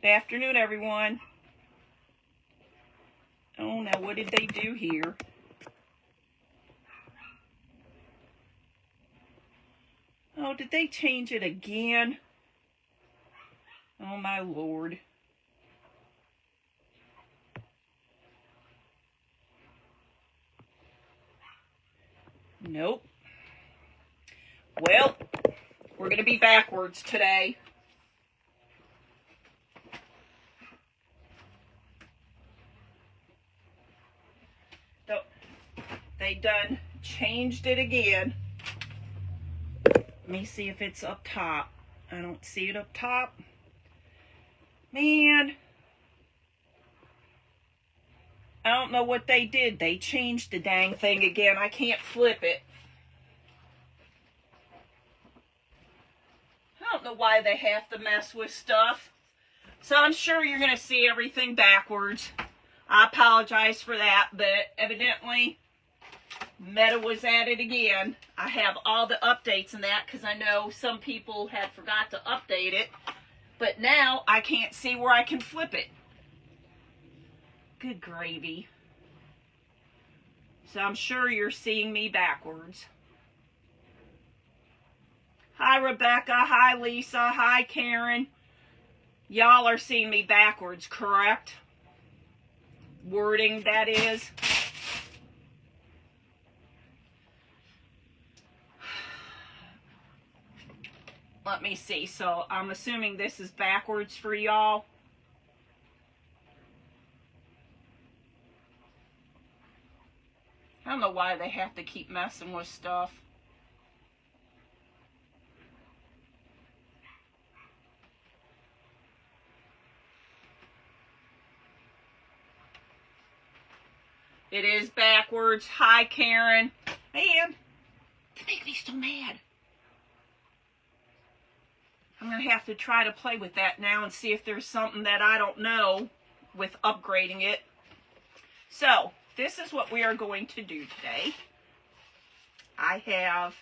Good afternoon, everyone. Oh, now what did they do here? Oh, did they change it again? Oh, my Lord. Nope. Well, we're going to be backwards today. They done changed it again. Let me see if it's up top. I don't see it up top. Man. I don't know what they did. They changed the dang thing again. I can't flip it. I don't know why they have to mess with stuff. So I'm sure you're going to see everything backwards. I apologize for that, but evidently Meta was at it again. I have all the updates in that because I know some people had forgot to update it. But now I can't see where I can flip it. Good gravy. So I'm sure you're seeing me backwards. Hi, Rebecca. Hi, Lisa. Hi, Karen. Y'all are seeing me backwards, correct? Wording, that is. Let me see. So I'm assuming this is backwards for y'all. I don't know why they have to keep messing with stuff. It is backwards. Hi, Karen. Man, they make me so mad. I'm going to have to try to play with that now and see if there's something that I don't know with upgrading it. So, this is what we are going to do today. I have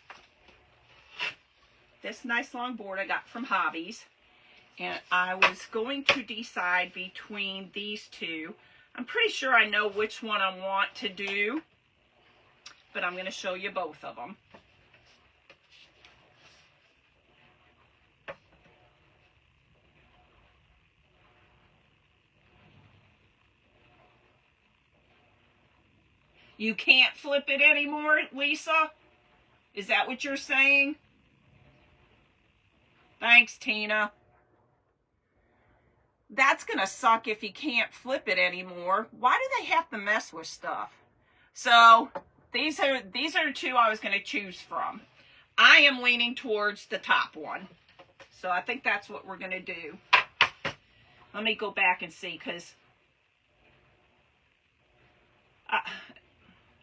this nice long board I got from Hobbies. And I was going to decide between these two. I'm pretty sure I know which one I want to do, but I'm going to show you both of them. You can't flip it anymore, Lisa? Is that what you're saying? Thanks, Tina. That's going to suck if you can't flip it anymore. Why do they have to mess with stuff? So, these are the two I was going to choose from. I am leaning towards the top one. So, I think that's what we're going to do. Let me go back and see, because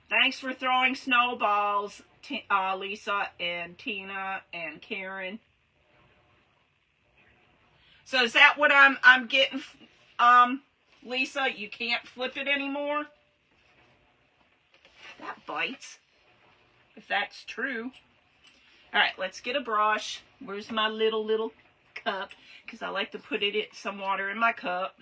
thanks for throwing snowballs, Lisa and Tina and Karen. So is that what I'm getting, Lisa? You can't flip it anymore? That bites, if that's true. All right, let's get a brush. Where's my little cup? Because I like to put some water in my cup.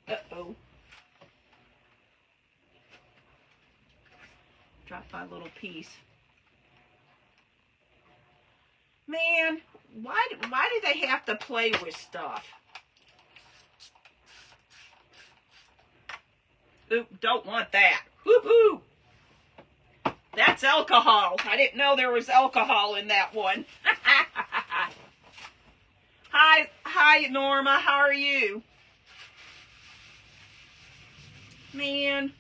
Uh-oh. Dropped my little piece. Man, why do they have to play with stuff? Oop, don't want that. Woohoo! That's alcohol. I didn't know there was alcohol in that one. Hi, Norma. How are you? Man.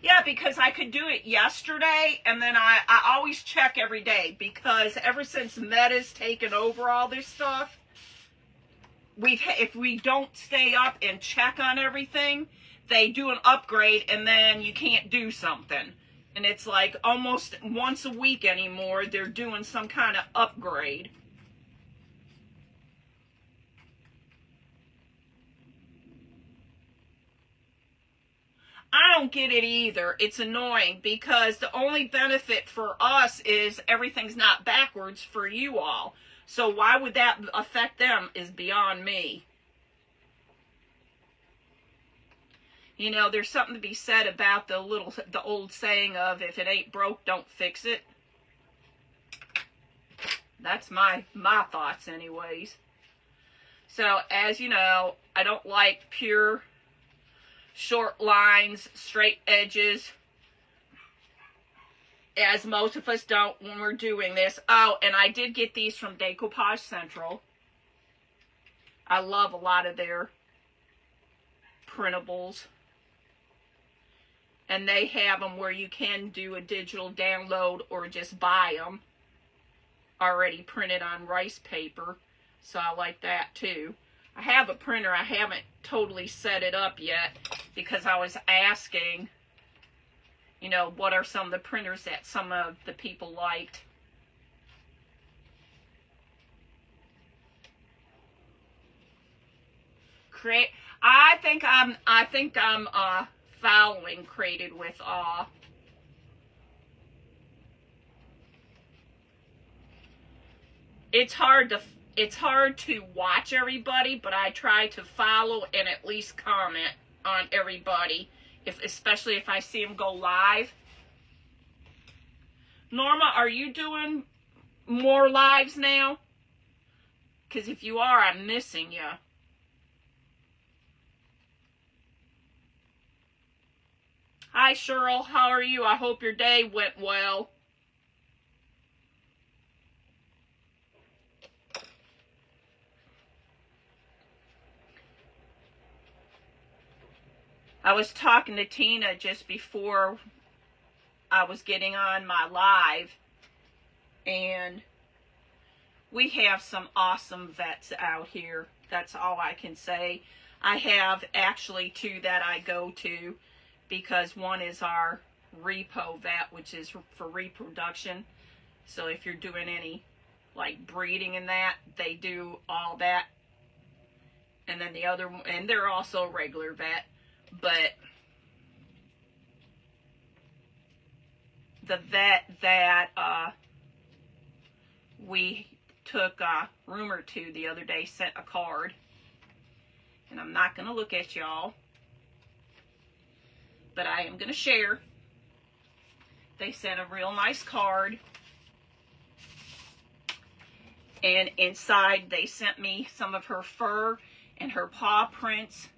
Yeah, because I could do it yesterday, and then I always check every day, because ever since Meta's taken over all this stuff, if we don't stay up and check on everything, they do an upgrade, and then you can't do something. And it's like almost once a week anymore, they're doing some kind of upgrade. I don't get it either. It's annoying because the only benefit for us is everything's not backwards for you all. So why would that affect them is beyond me. You know, there's something to be said about the old saying of, if it ain't broke, don't fix it. That's my thoughts anyways. So, as you know, I don't like pure short lines, straight edges, as most of us don't when we're doing this. Oh, and I did get these from Decoupage Central. I love a lot of their printables. And they have them where you can do a digital download or just buy them already printed on rice paper. So I like that too. I have a printer. I haven't totally set it up yet because I was asking, you know, what are some of the printers that some of the people liked. I think I'm following Created with Awe. It's hard to watch everybody, but I try to follow and at least comment on everybody, especially if I see them go live. Norma, are you doing more lives now? Because if you are, I'm missing you. Hi, Cheryl. How are you? I hope your day went well. I was talking to Tina just before I was getting on my live, and we have some awesome vets out here. That's all I can say. I have actually two that I go to, because one is our repo vet, which is for reproduction. So if you're doing any like breeding and that, they do all that. And then the other, and they're also a regular vet, but the vet that we took Rumor to the other day sent a card, and I'm not going to look at y'all, but I am going to share. They sent a real nice card, and inside they sent me some of her fur and her paw prints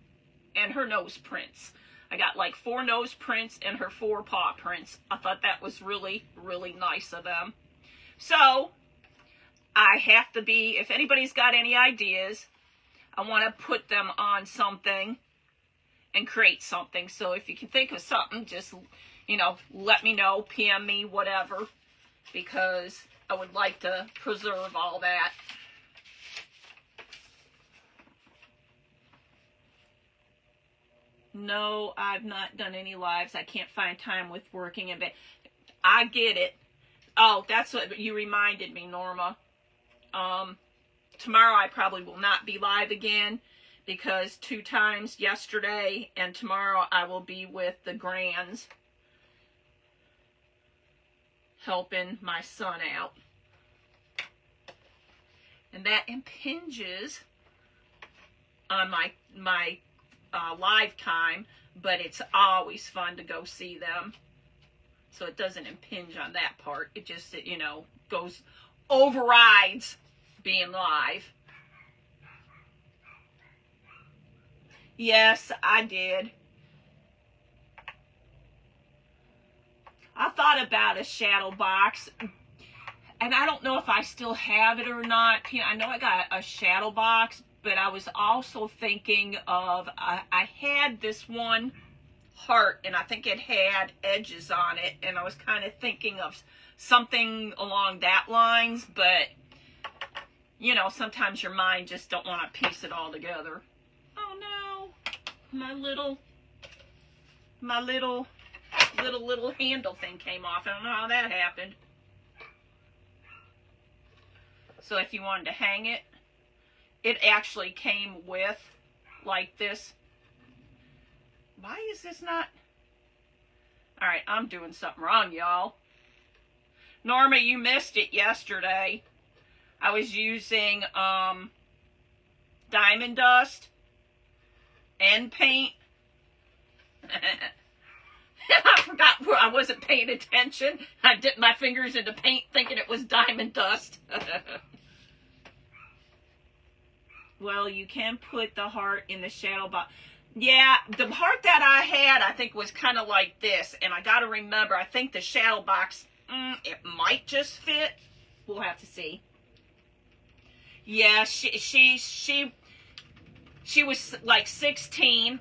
and her nose prints. I got like 4 nose prints and her 4 paw prints. I thought that was really, really nice of them. So I have to be, if anybody's got any ideas, I want to put them on something and create something. So if you can think of something, just, you know, let me know, PM me, whatever, because I would like to preserve all that. No, I've not done any lives. I can't find time with working in bed. I get it. Oh, that's what you reminded me, Norma. Tomorrow I probably will not be live again, because 2 times yesterday and tomorrow I will be with the Grands helping my son out. And that impinges on my live time, but it's always fun to go see them. So it doesn't impinge on that part. It just, you know, overrides being live. Yes, I did. I thought about a shadow box, and I don't know if I still have it or not. I know I got a shadow box, but I was also thinking of, I had this one heart, and I think it had edges on it, and I was kind of thinking of something along that lines, but, you know, sometimes your mind just don't want to piece it all together. Oh no, my little handle thing came off. I don't know how that happened. So if you wanted to hang it, it actually came with like this. Why is this not? All right, I'm doing something wrong, y'all. Norma, you missed it yesterday. I was using diamond dust and paint. I forgot, I wasn't paying attention. I dipped my fingers into paint thinking it was diamond dust. Well, you can put the heart in the shadow box. Yeah, the heart that I had, I think, was kind of like this. And I got to remember, I think the shadow box, it might just fit. We'll have to see. Yeah, she was like 16.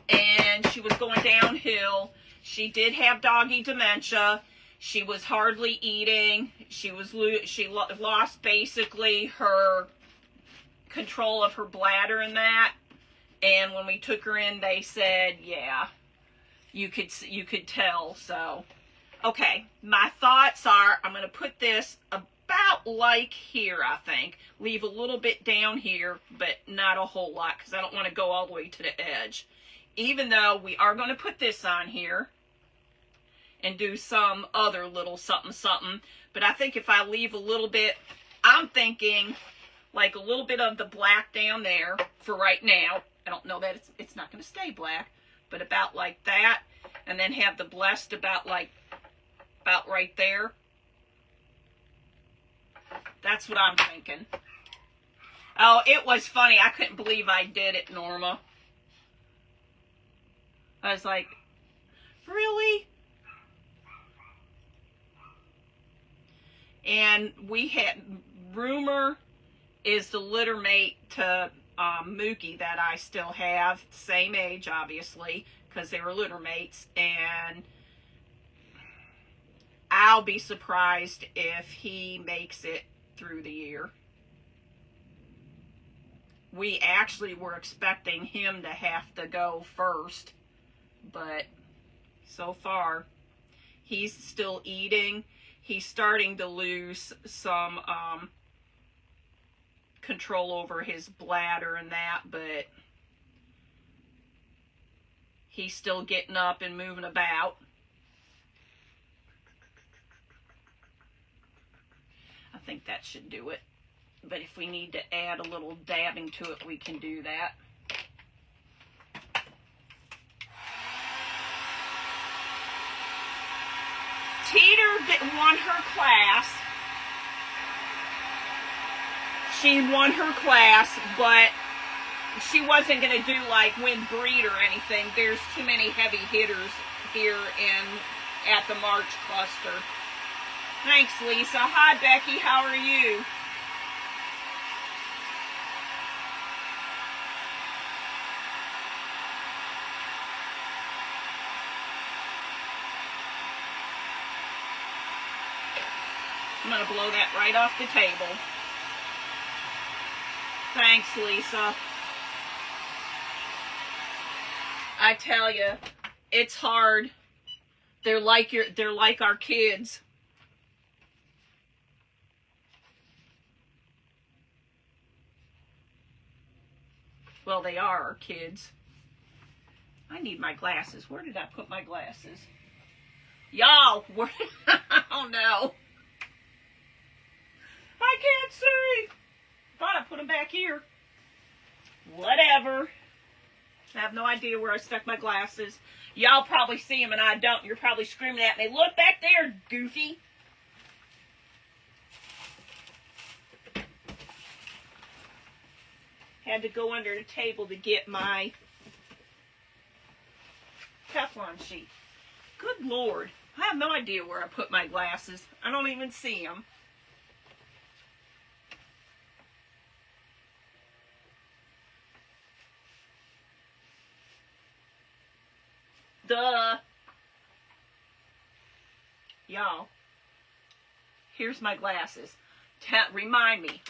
And she was going downhill. She did have doggy dementia. She was hardly eating. She lost basically her control of her bladder and that. And when we took her in, they said, yeah, you could tell. So, okay, my thoughts are I'm going to put this about like here, I think. Leave a little bit down here, but not a whole lot because I don't want to go all the way to the edge. Even though we are going to put this on here and do some other little something. But I think if I leave a little bit, I'm thinking like a little bit of the black down there for right now. I don't know that it's not going to stay black, but about like that. And then have the blessed about right there. That's what I'm thinking. Oh, it was funny. I couldn't believe I did it, Norma. I was like, really? And we had, Rumor is the litter mate to Mookie that I still have. Same age, obviously, because they were litter mates. And I'll be surprised if he makes it through the year. We actually were expecting him to have to go first. But so far, he's still eating. He's starting to lose some control over his bladder and that, but he's still getting up and moving about. I think that should do it. But if we need to add a little dabbing to it, we can do that. Teeter won her class. She won her class, but she wasn't going to do like win breed or anything. There's too many heavy hitters here at the March cluster. Thanks, Lisa. Hi, Becky. How are you? I'm going to blow that right off the table. Thanks, Lisa. I tell you, it's hard. They're like our kids. Well, they are our kids. I need my glasses. Where did I put my glasses? Y'all, oh no. I can't see. Thought I put them back here. Whatever. I have no idea where I stuck my glasses. Y'all probably see them and I don't. You're probably screaming at me. Look back there, Goofy. Had to go under the table to get my Teflon sheet. Good Lord. I have no idea where I put my glasses. I don't even see them. Duh. Y'all, here's my glasses. Remind me.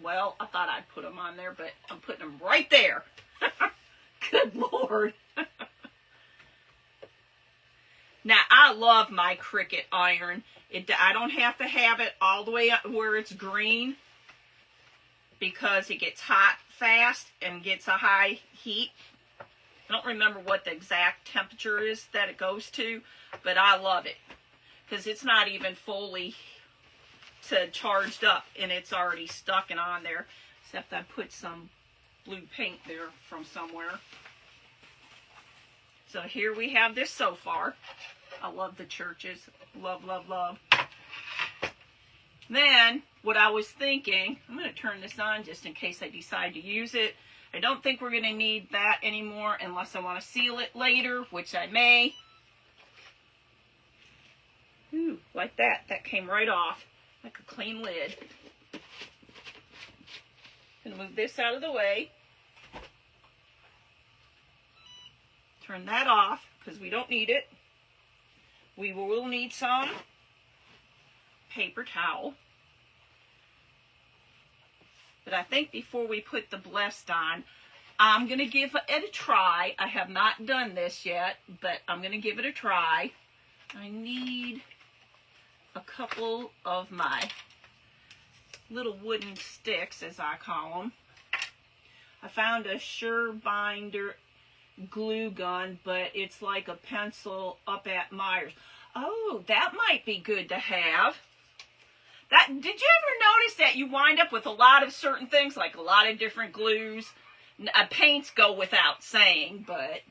Well, I thought I'd put them on there, but I'm putting them right there. Good Lord. Now, I love my Cricut iron. I don't have to have it all the way up where it's green because it gets hot fast and gets a high heat. I don't remember what the exact temperature is that it goes to, but I love it because it's not even fully charged up and it's already stuck and on there, except I put some blue paint there from somewhere. So here we have this so far. I love the churches. Love, love, love. Then, what I was thinking, I'm going to turn this on just in case I decide to use it. I don't think we're going to need that anymore unless I want to seal it later, which I may. Ooh, like that. That came right off. Like a clean lid. Going to move this out of the way. Turn that off because we don't need it. We will need some paper towel. But I think before we put the Blessed on, I'm going to give it a try. I have not done this yet, but I'm going to give it a try. I need a couple of my little wooden sticks, as I call them. I found a Surebinder glue gun, but it's like a pencil up at Myers. Oh, that might be good to have. Did you ever notice that you wind up with a lot of certain things, like a lot of different glues? Paints go without saying, but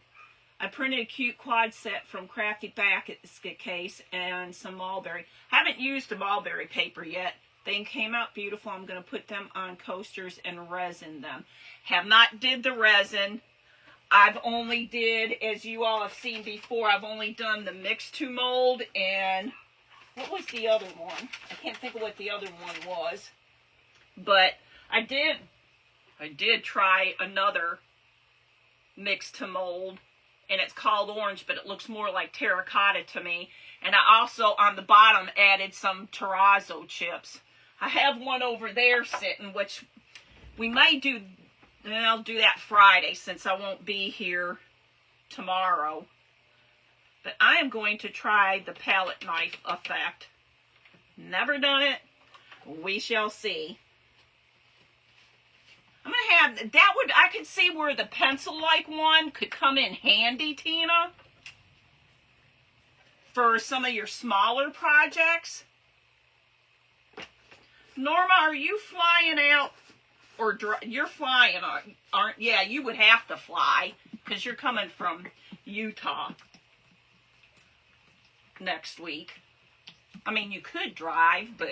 I printed a cute quad set from Crafty Basket Case and some mulberry. Haven't used the mulberry paper yet. They came out beautiful. I'm going to put them on coasters and resin them. Have not did the resin. I've only did, as you all have seen before, I've only done the mix to mold, and what was the other one? I can't think of what the other one was. But I did try another mix to mold, and it's called orange, but it looks more like terracotta to me. And I also, on the bottom, added some terrazzo chips. I have one over there sitting, which we may do. And I'll do that Friday since I won't be here tomorrow. But I am going to try the palette knife effect. Never done it. We shall see. I'm going to have, I could see where the pencil-like one could come in handy, Tina. For some of your smaller projects. Norma, are you flying out? Or you're flying, aren't? Yeah, you would have to fly because you're coming from Utah next week. I mean, you could drive, but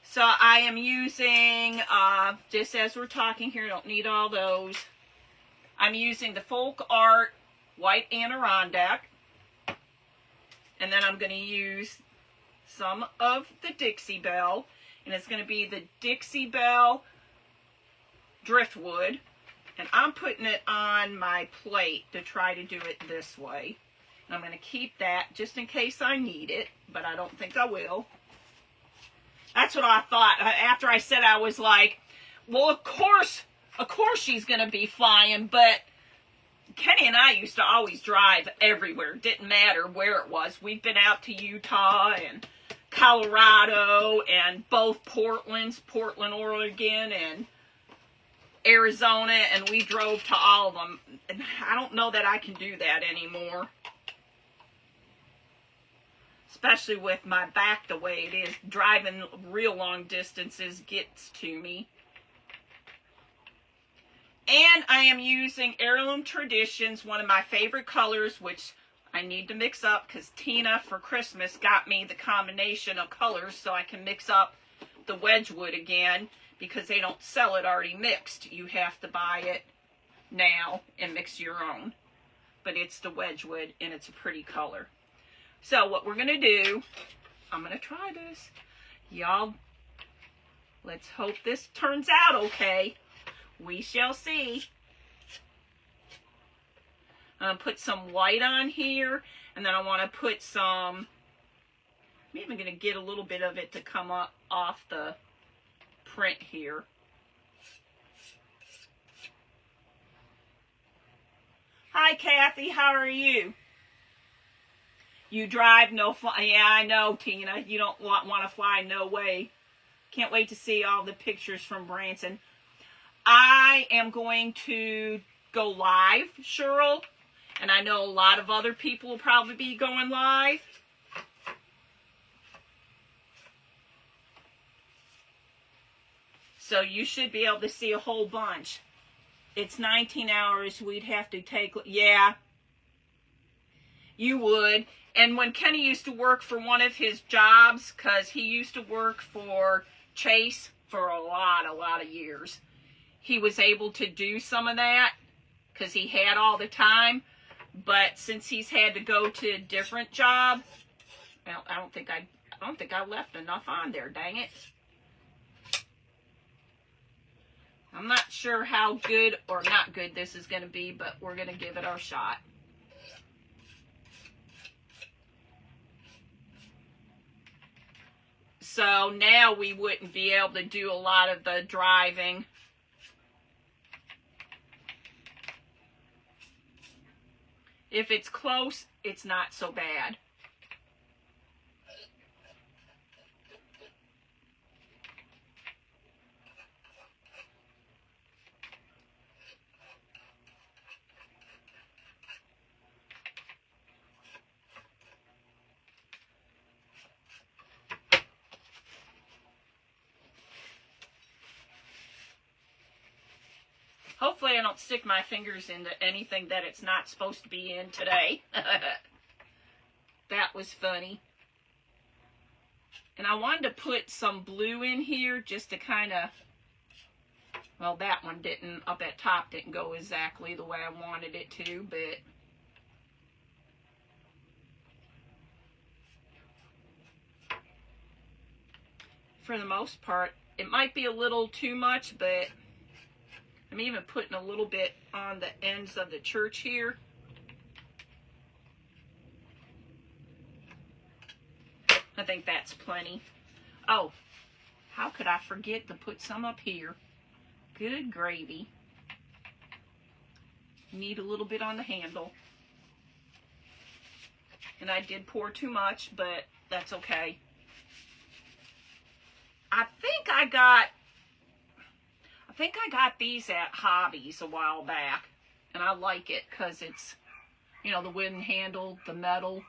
so I am using just as we're talking here. Don't need all those. I'm using the Folk Art White Adirondack. And then I'm going to use some of the Dixie Belle. And it's going to be the Dixie Belle Driftwood. And I'm putting it on my plate to try to do it this way. And I'm going to keep that just in case I need it. But I don't think I will. That's what I thought. After I said, I was like, well, of course she's going to be flying. But Kenny and I used to always drive everywhere. Didn't matter where it was. We've been out to Utah and Colorado and both Portland, Oregon, and Arizona, and we drove to all of them. And I don't know that I can do that anymore. Especially with my back the way it is. Driving real long distances gets to me. And I am using Heirloom Traditions, one of my favorite colors, which I need to mix up because Tina for Christmas got me the combination of colors so I can mix up the Wedgwood again because they don't sell it already mixed. You have to buy it now and mix your own. But it's the Wedgwood and it's a pretty color. So what we're going to do, I'm going to try this. Y'all, let's hope this turns out okay. We shall see. I'm going to put some white on here. And then I want to put some, I'm even going to get a little bit of it to come up off the print here. Hi, Kathy. How are you? You drive, no fly. Yeah, I know, Tina. You don't want to fly, no way. Can't wait to see all the pictures from Branson. I am going to go live, Cheryl, and I know a lot of other people will probably be going live. So you should be able to see a whole bunch. It's 19 hours. We'd have to take, yeah, you would. And when Kenny used to work for one of his jobs, because he used to work for Chase for a lot of years, he was able to do some of that because he had all the time. But since he's had to go to a different job, well, I don't think I left enough on there, dang it. I'm not sure how good or not good this is going to be, but we're going to give it our shot. So now we wouldn't be able to do a lot of the driving. If it's close, it's not so bad. Hopefully I don't stick my fingers into anything that it's not supposed to be in today. That was funny. And I wanted to put some blue in here just to kind of, well, that one didn't, up at top didn't go exactly the way I wanted it to, but for the most part, it might be a little too much, but I'm even putting a little bit on the ends of the church here. I think that's plenty. Oh, how could I forget to put some up here? Good gravy. Need a little bit on the handle. And I did pour too much, but that's okay. I think I got these at Hobbies a while back, and I like it because it's, you know, the wooden handle, the metal.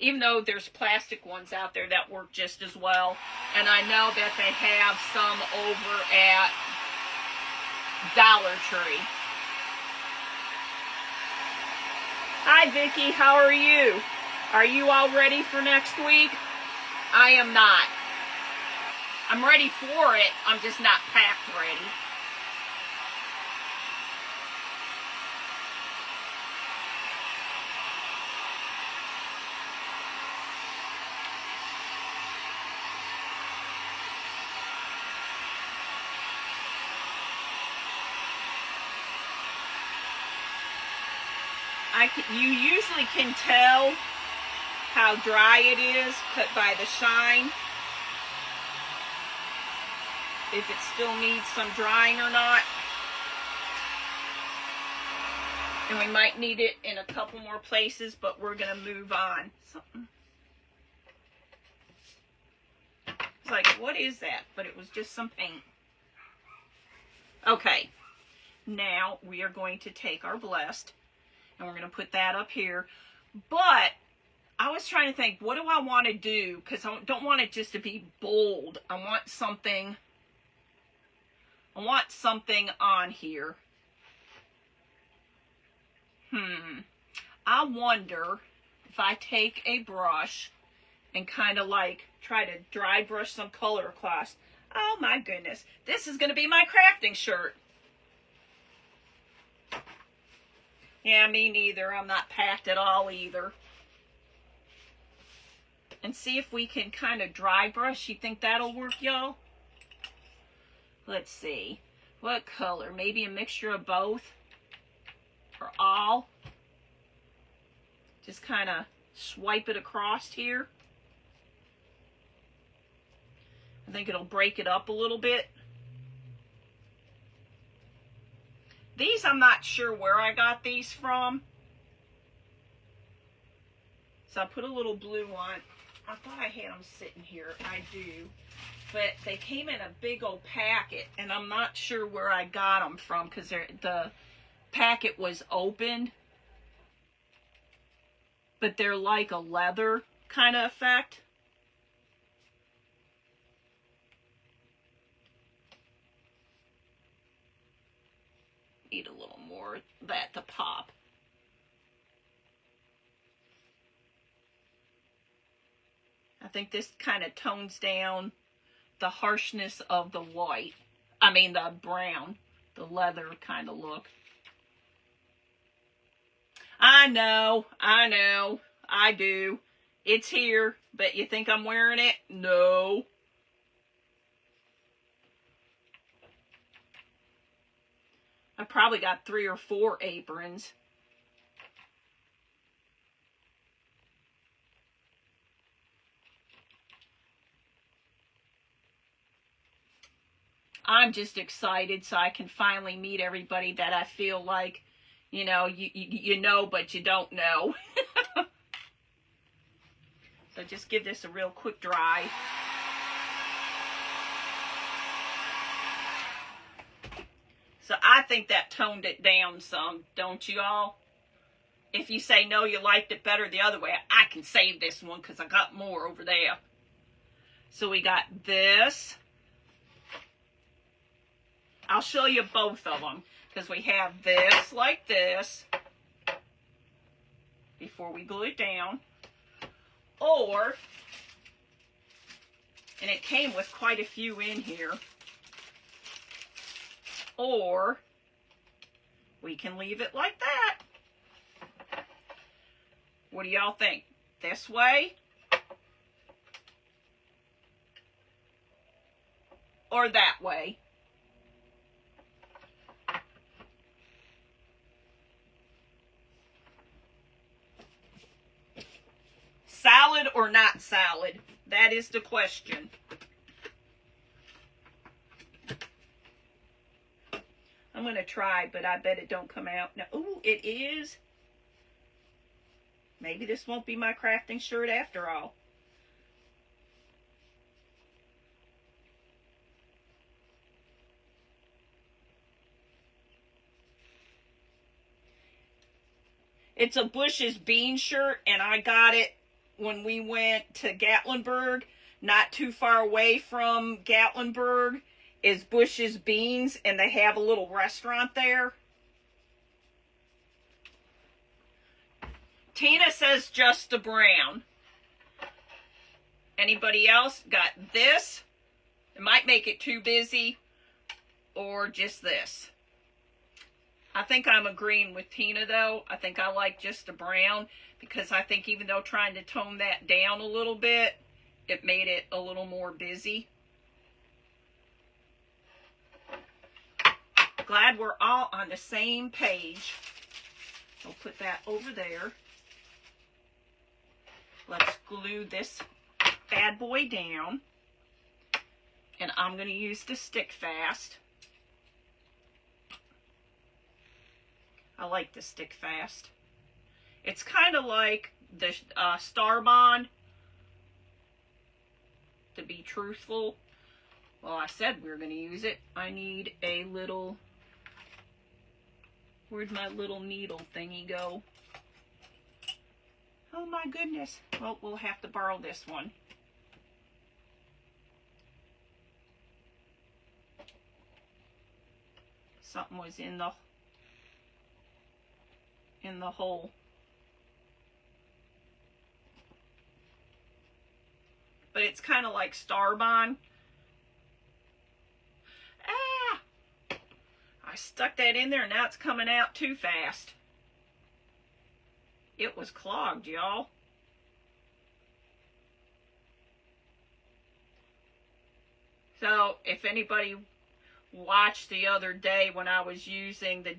Even though there's plastic ones out there that work just as well, and I know that they have some over at Dollar Tree. Hi, Vicki. How are you? Are you all ready for next week? I am not. I'm ready for it, I'm just not packed ready. You usually can tell how dry it is by the shine. If it still needs some drying or not. And we might need it in a couple more places, but we're going to move on. It's like, what is that? But it was just some paint. Okay. Now we are going to take our Blessed, and we're going to put that up here. But I was trying to think, what do I want to do? Because I don't want it just to be bold. I want something on here. I wonder if I take a brush and kind of like try to dry brush some color across. Oh my goodness. This is going to be my crafting shirt. Yeah, me neither. I'm not packed at all either. And see if we can kind of dry brush. You think that'll work, y'all? Let's see. What color? Maybe a mixture of both? Or all? Just kind of swipe it across here. I think it'll break it up a little bit. These, I'm not sure where I got these from. So I put a little blue on. I thought I had them sitting here. I do. But they came in a big old packet, and I'm not sure where I got them from because the packet was opened. But they're like a leather kind of effect. Need a little more of that to pop. I think this kind of tones down the harshness of the white. I mean the brown, the leather kind of look. I know, I do. It's here, but you think I'm wearing it? No. I probably got 3 or 4 aprons. I'm just excited so I can finally meet everybody that I feel like, you know, you know, but you don't know. So just give this a real quick dry. So I think that toned it down some, don't you all? If you say no, you liked it better the other way, I can save this one because I got more over there. So we got this. I'll show you both of them because we have this like this before we glue it down. Or, and it came with quite a few in here, or we can leave it like that. What do y'all think? This way? Or that way? Salad or not salad? That is the question. I'm going to try, but I bet it don't come out. Now, ooh, it is. Maybe this won't be my crafting shirt after all. It's a Bush's Beans shirt, and I got it when we went to Gatlinburg. Not too far away from Gatlinburg is Bush's Beans, and they have a little restaurant there. Tina says just a brown. Anybody else got this? It might make it too busy, or just this. I think I'm agreeing with Tina, though. I think I like just a brown, because I think even though trying to tone that down a little bit, it made it a little more busy. Glad we're all on the same page. I'll put that over there. Let's glue this bad boy down. And I'm going to use the Stick Fast. I like the Stick Fast. It's kind of like the Star Bond, to be truthful. Well, I said we were going to use it. I need a little... Where'd my little needle thingy go? Oh my goodness. Well, we'll have to borrow this one. Something was in the hole. But it's kind of like Star Bond. Ah! I stuck that in there and now it's coming out too fast. It was clogged, y'all. So, if anybody watched the other day when I was using the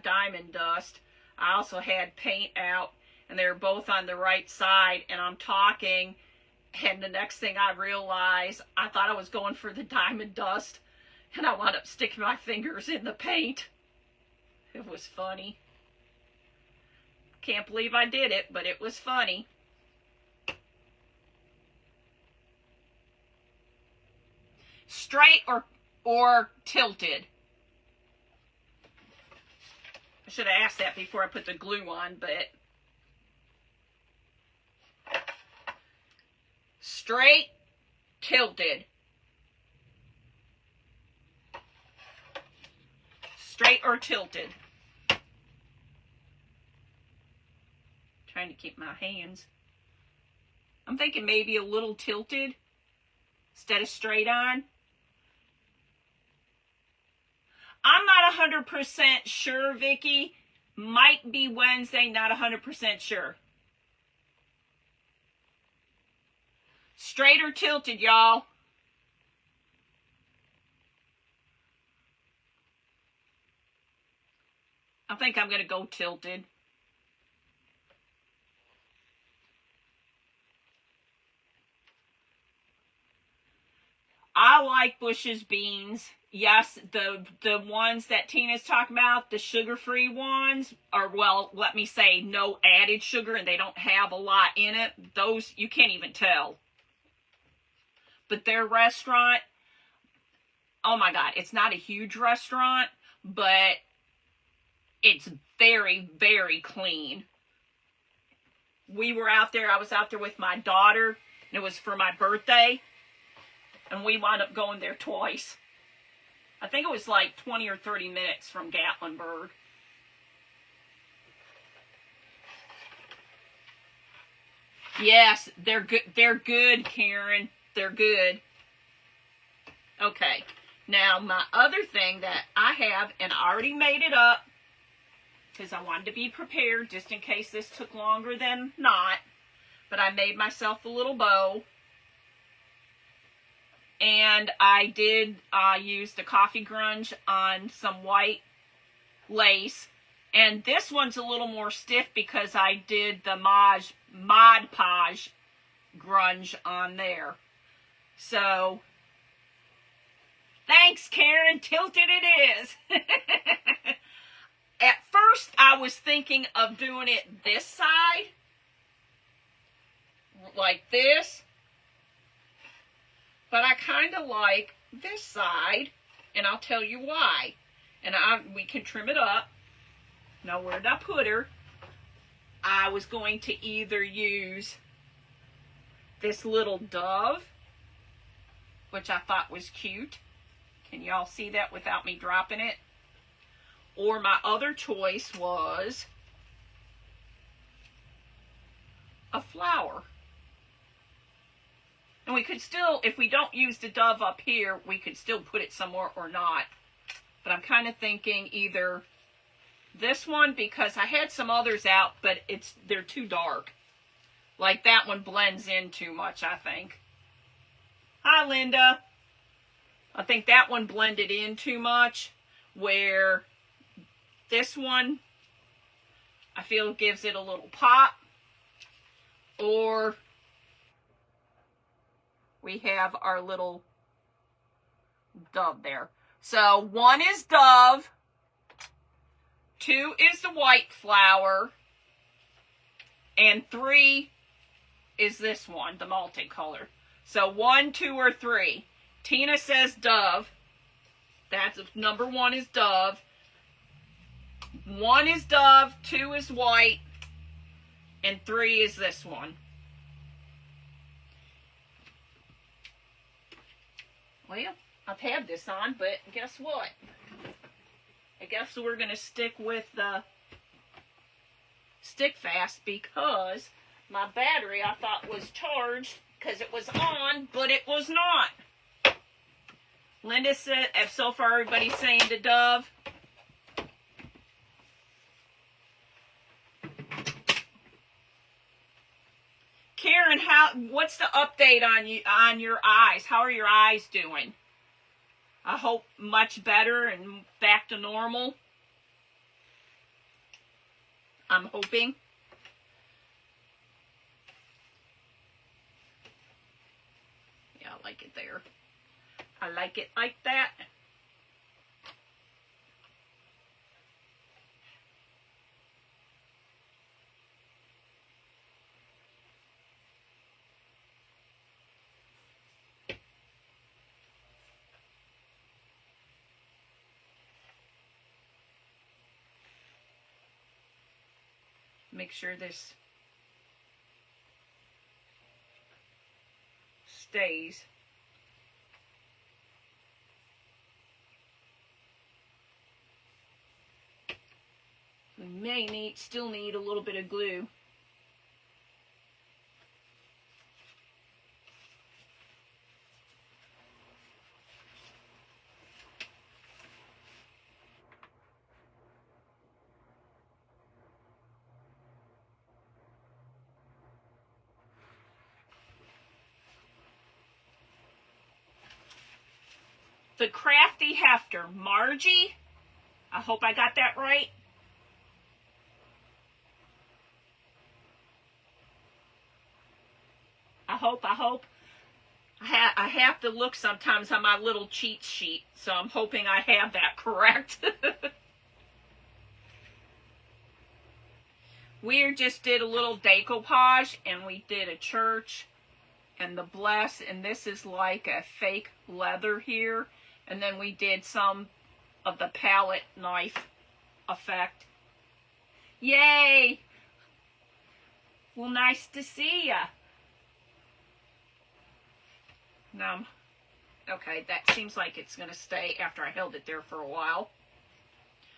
Diamond Dust, I also had paint out, and they were both on the right side, and I'm talking, and the next thing I realized, I thought I was going for the Diamond Dust, and I wound up sticking my fingers in the paint. It was funny. Can't believe I did it, but it was funny. Straight or tilted? I should have asked that before I put the glue on, but straight, tilted. Straight or tilted? Trying to keep my hands. I'm thinking maybe a little tilted instead of straight on. I'm not 100% sure, Vicki. Might be Wednesday, not 100% sure. Straight or tilted, y'all? I think I'm going to go tilted. I like Bush's beans. Yes, the ones that Tina's talking about, the sugar-free ones, are, well, let me say, no added sugar, and they don't have a lot in it. Those, you can't even tell. But their restaurant, oh my God, it's not a huge restaurant, but it's very, very clean. We were out there, I was out there with my daughter, and it was for my birthday, and we wound up going there twice. I think it was like 20 or 30 minutes from Gatlinburg. Yes, they're good. They're good, Karen. They're good. Okay. Now, my other thing that I have, and I already made it up, because I wanted to be prepared just in case this took longer than not, but I made myself a little bow. And I did use the coffee grunge on some white lace. And this one's a little more stiff because I did the Mod Podge grunge on there. So, thanks, Karen. Tilted it is. At first, I was thinking of doing it this side. Like this. But I kind of like this side, and I'll tell you why. And we can trim it up. Now, where did I put her? I was going to either use this little dove, which I thought was cute. Can y'all see that without me dropping it? Or my other choice was a flower. And we could still, if we don't use the dove up here, we could still put it somewhere or not. But I'm kind of thinking either this one, because I had some others out, but they're too dark. Like that one blends in too much, I think. Hi, Linda. I think that one blended in too much, where this one, I feel gives it a little pop. Or we have our little dove there. So 1 is dove, 2 is the white flower, and 3 is this one, the multicolor. So 1, 2, or 3. Tina says dove. That's number 1 is dove. 1 is dove, 2 is white, and 3 is this one. Well, I've had this on, but guess what? I guess we're going to stick with the stick fast because my battery I thought was charged because it was on, but it was not. Linda said, so far everybody's saying the dove. Karen, what's the update on your eyes? How are your eyes doing? I hope much better and back to normal. I'm hoping. Yeah, I like it there. I like it like that. make sure this stays. We may still need a little bit of glue. The Crafty Hefter, Margie. I hope I got that right. I hope. I have to look sometimes on my little cheat sheet, so I'm hoping I have that correct. We just did a little decoupage, and we did a church and the bless, and this is like a fake leather here. And then we did some of the palette knife effect. Yay! Well, nice to see ya. Now, okay, that seems like it's going to stay after I held it there for a while.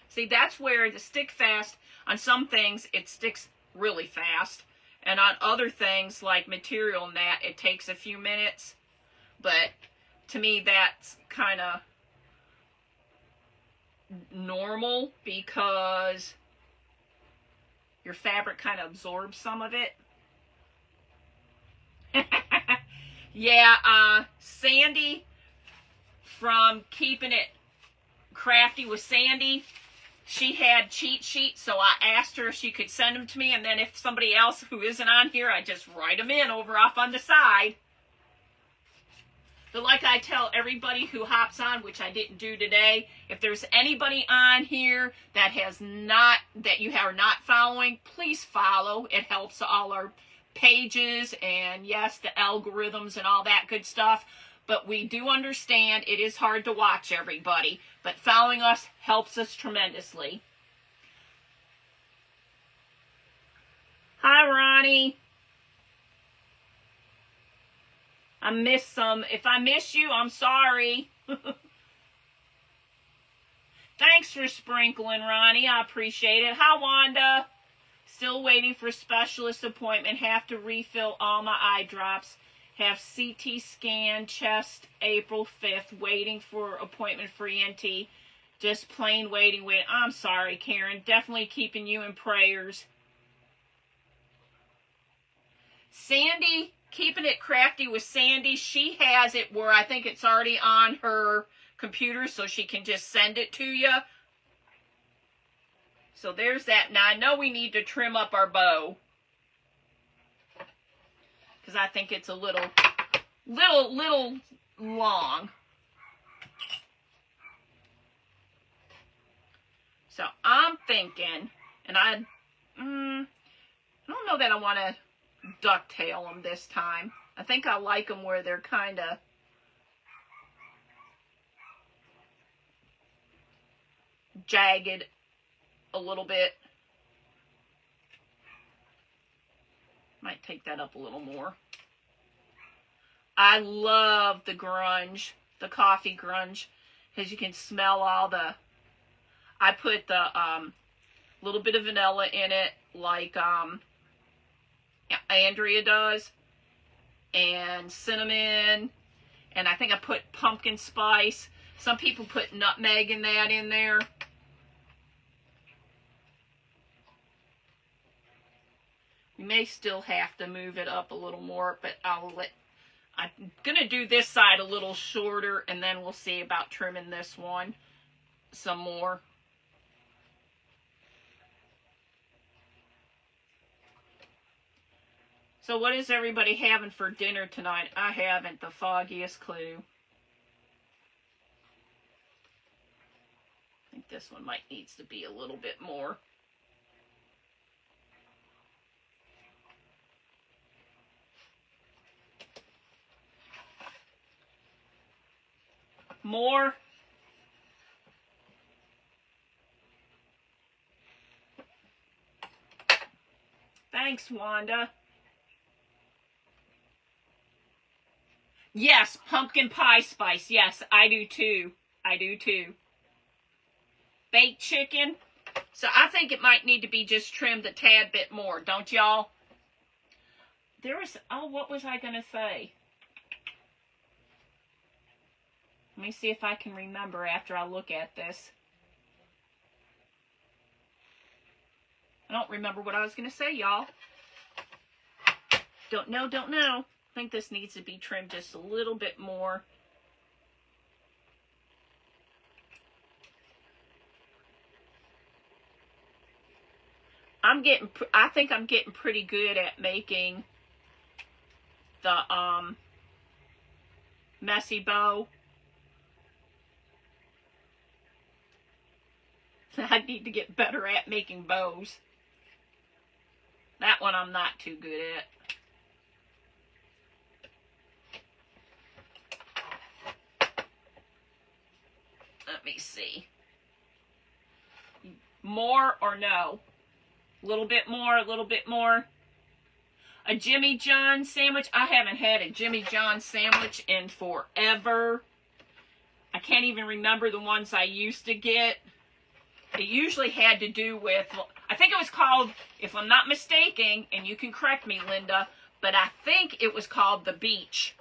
See, that's where the stick fast, on some things, it sticks really fast. And on other things, like material and that, it takes a few minutes. But to me, that's kind of normal because your fabric kind of absorbs some of it. Yeah, Sandy from Keeping It Crafty with Sandy, she had cheat sheets, so I asked her if she could send them to me, and then if somebody else who isn't on here, I just write them in over off on the side. But like I tell everybody who hops on, which I didn't do today, if there's anybody on here that you are not following, please follow. It helps all our pages and yes, the algorithms and all that good stuff. But we do understand it is hard to watch everybody, but following us helps us tremendously. Hi, Ronnie. I missed some. If I miss you, I'm sorry. Thanks for sprinkling, Ronnie. I appreciate it. Hi, Wanda. Still waiting for specialist appointment. Have to refill all my eye drops. Have CT scan, chest, April 5th. Waiting for appointment for ENT. Just plain waiting. I'm sorry, Karen. Definitely keeping you in prayers. Sandy, Keeping It Crafty with Sandy. She has it where I think it's already on her computer, so she can just send it to you. So there's that. Now I know we need to trim up our bow, because I think it's a little long. So I'm thinking, and I don't know that I want to ducktail them this time. I think I like them where they're kind of jagged a little bit. Might take that up a little more. I love the grunge, the coffee grunge, because you can smell all the, I put the little bit of vanilla in it, like Andrea does, and cinnamon, and I think I put pumpkin spice. Some people put nutmeg in there. We may still have to move it up a little more, but I'm going to do this side a little shorter, and then we'll see about trimming this one some more. So what is everybody having for dinner tonight? I haven't the foggiest clue. I think this one needs to be a little bit more. More. Thanks, Wanda. Yes, pumpkin pie spice. Yes, I do too. I do too. Baked chicken. So I think it might need to be just trimmed a tad bit more, don't y'all? There was, oh, what was I going to say? Let me see if I can remember after I look at this. I don't remember what I was going to say, y'all. Don't know. I think this needs to be trimmed just a little bit more. I think I'm getting pretty good at making the messy bow. I need to get better at making bows. That one I'm not too good at. Let me see. More or no? A little bit more, a little bit more. A Jimmy John sandwich. I haven't had a Jimmy John sandwich in forever. I can't even remember the ones I used to get. It usually had to do with, I think it was called, if I'm not mistaken, and you can correct me, Linda, but I think it was called the Beach.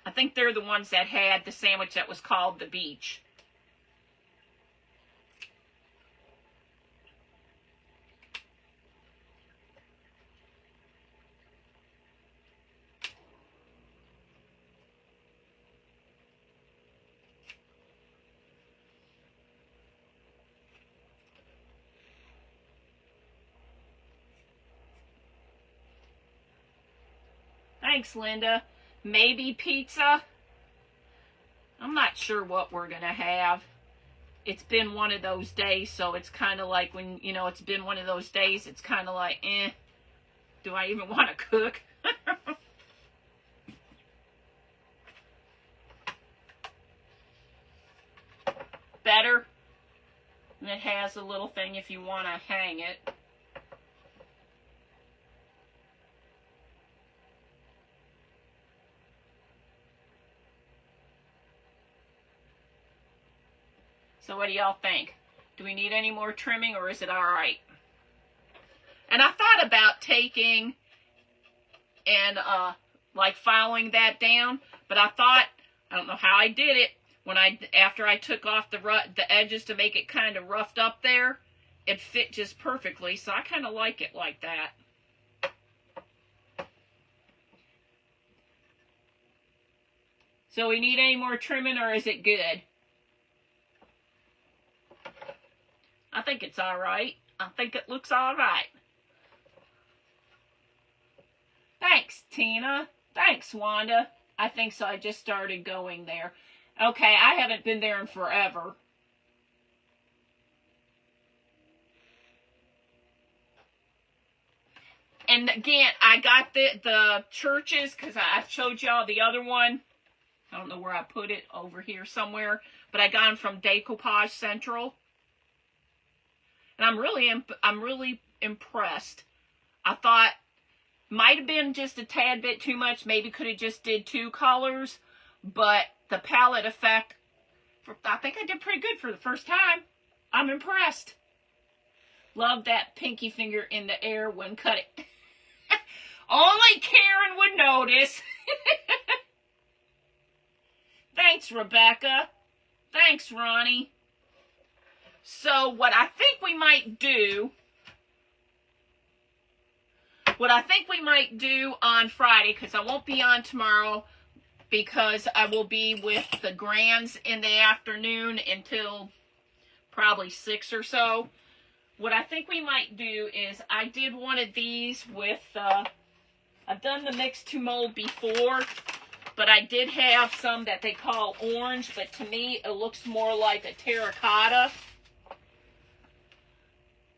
I think they're the ones that had the sandwich that was called the Beach. Thanks, Linda. Maybe pizza. I'm not sure what we're going to have. It's been one of those days, so it's kind of like when, you know, it's been one of those days, it's kind of like, do I even want to cook? Better. And it has a little thing if you want to hang it. So what do y'all think? Do we need any more trimming, or is it all right? And I thought about taking and like filing that down, but I thought, I don't know how I did it, after I took off the edges to make it kind of roughed up there, it fit just perfectly, so I kind of like it like that. So we need any more trimming, or is it good? I think it's all right. I think it looks all right. Thanks, Tina. Thanks, Wanda. I think so. I just started going there. Okay, I haven't been there in forever. And again, I got the churches because I showed y'all the other one. I don't know where I put it, over here somewhere. But I got them from Decoupage Central. And I'm really impressed. I thought might have been just a tad bit too much. Maybe could have just did 2 colors. But the palette effect, I think I did pretty good for the first time. I'm impressed. Love that pinky finger in the air when cutting. Only Karen would notice. Thanks, Rebecca. Thanks, Ronnie. So what I think we might do on Friday, because I won't be on tomorrow, because I will be with the Grands in the afternoon until probably 6 or so. What I think we might do is, I did one of these with, I've done the mix to mold before, but I did have some that they call orange, but to me it looks more like a terracotta.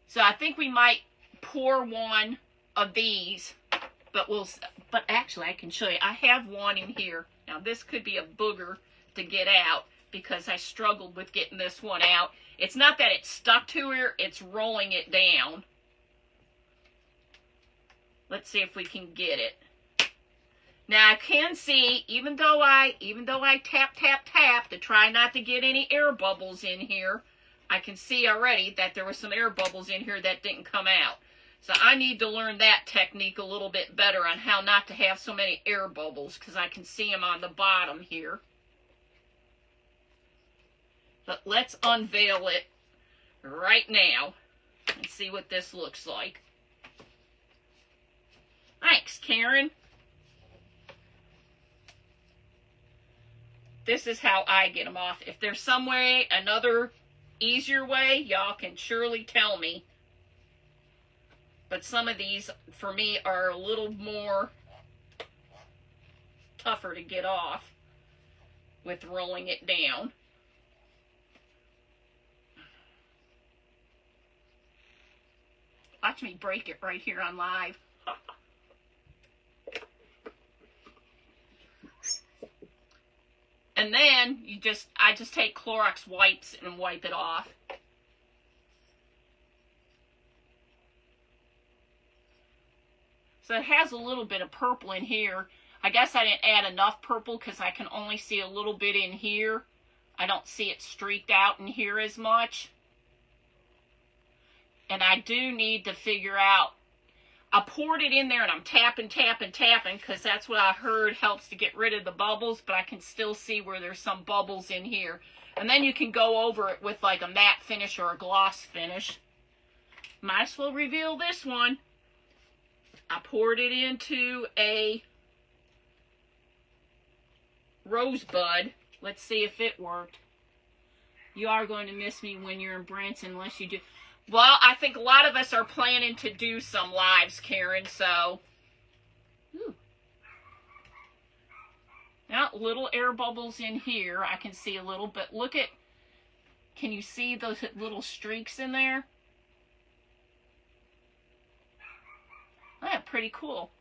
So I think we might pour one of these, but actually I can show you. I have one in here. Now this could be a booger to get out because I struggled with getting this one out. It's not that it's stuck to her, it's rolling it down. Let's see if we can get it. Now I can see, even though I tap, tap, tap to try not to get any air bubbles in here, I can see already that there were some air bubbles in here that didn't come out. So I need to learn that technique a little bit better on how not to have so many air bubbles, because I can see them on the bottom here. But let's unveil it right now and see what this looks like. Thanks, Karen. This is how I get them off. If there's some way, another easier way, y'all can surely tell me. But some of these, for me, are a little more tougher to get off with rolling it down. Watch me break it right here on live. And then I just take Clorox wipes and wipe it off. So it has a little bit of purple in here. I guess I didn't add enough purple because I can only see a little bit in here. I don't see it streaked out in here as much. And I do need to figure out, I poured it in there and I'm tapping, tapping, tapping, because that's what I heard helps to get rid of the bubbles, but I can still see where there's some bubbles in here. And then you can go over it with like a matte finish or a gloss finish. Might as well reveal this one. I poured it into a Rosebud. Let's see if it worked. You are going to miss me when you're in Branson unless you do. Well, I think a lot of us are planning to do some lives, Karen, so. Ooh. Now, little air bubbles in here. I can see a little bit. Look at, can you see those little streaks in there? Oh, pretty cool.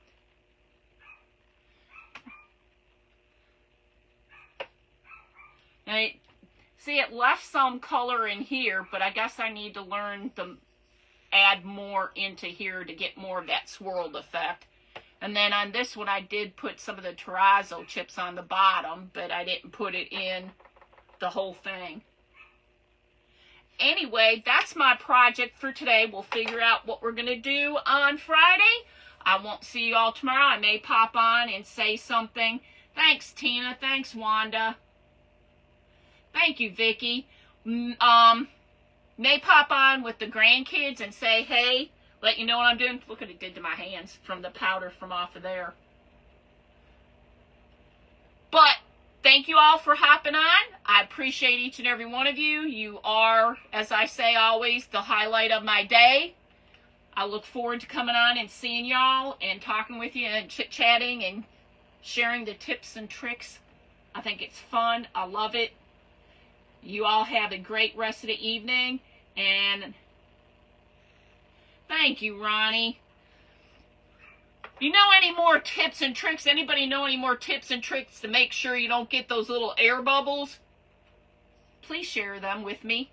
Now, see, it left some color in here, but I guess I need to learn to add more into here to get more of that swirled effect. And then on this one, I did put some of the terrazzo chips on the bottom, but I didn't put it in the whole thing. Anyway, that's my project for today. We'll figure out what we're going to do on Friday. I won't see you all tomorrow. I may pop on and say something. Thanks, Tina. Thanks, Wanda. Thank you, Vicky. May pop on with the grandkids and say, hey, let you know what I'm doing. Look what it did to my hands from the powder from off of there. But thank you all for hopping on. I appreciate each and every one of you. You are, as I say always, the highlight of my day. I look forward to coming on and seeing y'all and talking with you and chit-chatting and sharing the tips and tricks. I think it's fun. I love it. You all have a great rest of the evening. And thank you, Ronnie. You know any more tips and tricks? Anybody know any more tips and tricks to make sure you don't get those little air bubbles? Please share them with me.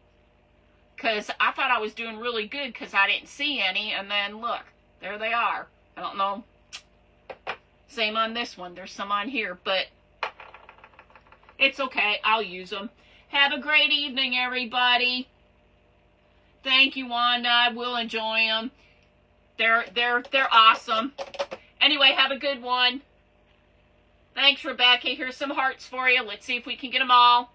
Because I thought I was doing really good because I didn't see any. And then look, there they are. I don't know. Same on this one. There's some on here. But it's okay. I'll use them. Have a great evening, everybody. Thank you, Wanda. I will enjoy them. They're awesome. Anyway, have a good one. Thanks, Rebecca. Here's some hearts for you. Let's see if we can get them all.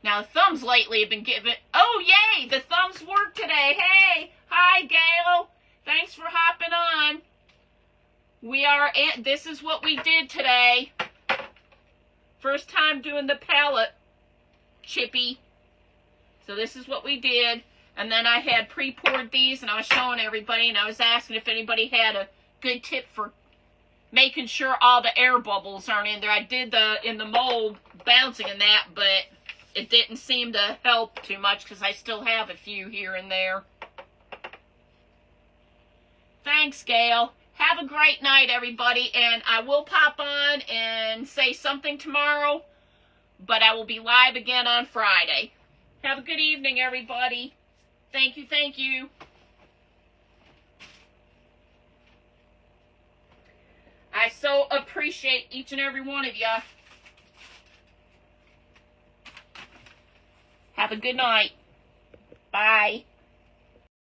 Now, the thumbs lately have been given... Oh, yay! The thumbs work today. Hey! Hi, Gail. Thanks for hopping on. This is what we did today. First time doing the palette, Chippy. So this is what we did. And then I had pre-poured these, and I was showing everybody, and I was asking if anybody had a good tip for making sure all the air bubbles aren't in there. I did in the mold, bouncing in that, but it didn't seem to help too much because I still have a few here and there. Thanks, Gail. Have a great night, everybody, and I will pop on and say something tomorrow, but I will be live again on Friday. Have a good evening, everybody. Thank you, thank you. so appreciate each and every one of you. Have a good night. Bye.